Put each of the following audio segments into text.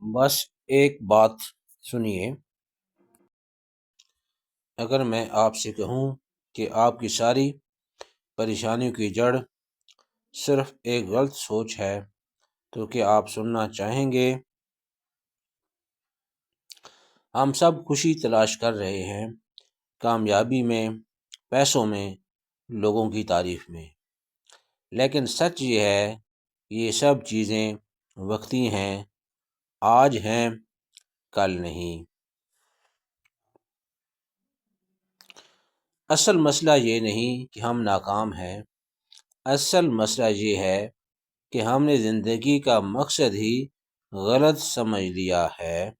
بس ایک بات سنیے، اگر میں آپ سے کہوں کہ آپ کی ساری پریشانیوں کی جڑ صرف ایک غلط سوچ ہے تو کیا آپ سننا چاہیں گے؟ ہم سب خوشی تلاش کر رہے ہیں، کامیابی میں، پیسوں میں، لوگوں کی تعریف میں، لیکن سچ یہ ہے یہ سب چیزیں وقتی ہیں، آج ہیں کل نہیں۔ اصل مسئلہ یہ نہیں کہ ہم ناکام ہیں، اصل مسئلہ یہ ہے کہ ہم نے زندگی کا مقصد ہی غلط سمجھ لیا ہے۔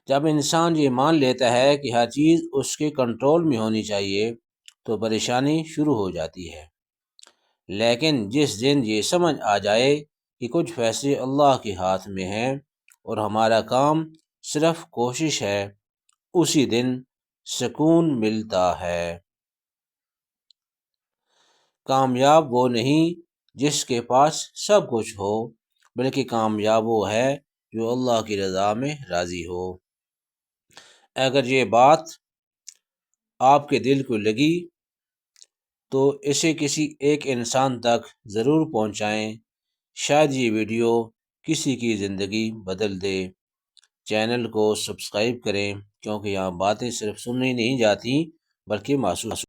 جب انسان یہ مان لیتا ہے کہ ہر چیز اس کے کنٹرول میں ہونی چاہیے تو پریشانی شروع ہو جاتی ہے، لیکن جس دن یہ سمجھ آ جائے کہ کچھ فیصلے اللہ کے ہاتھ میں ہیں اور ہمارا کام صرف کوشش ہے، اسی دن سکون ملتا ہے۔ کامیاب وہ نہیں جس کے پاس سب کچھ ہو، بلکہ کامیاب وہ ہے جو اللہ کی رضا میں راضی ہو۔ اگر یہ بات آپ کے دل کو لگی تو اسے کسی ایک انسان تک ضرور پہنچائیں، شاید یہ ویڈیو کسی کی زندگی بدل دے۔ چینل کو سبسکرائب کریں، کیونکہ یہاں باتیں صرف سنی نہیں جاتی بلکہ محسوس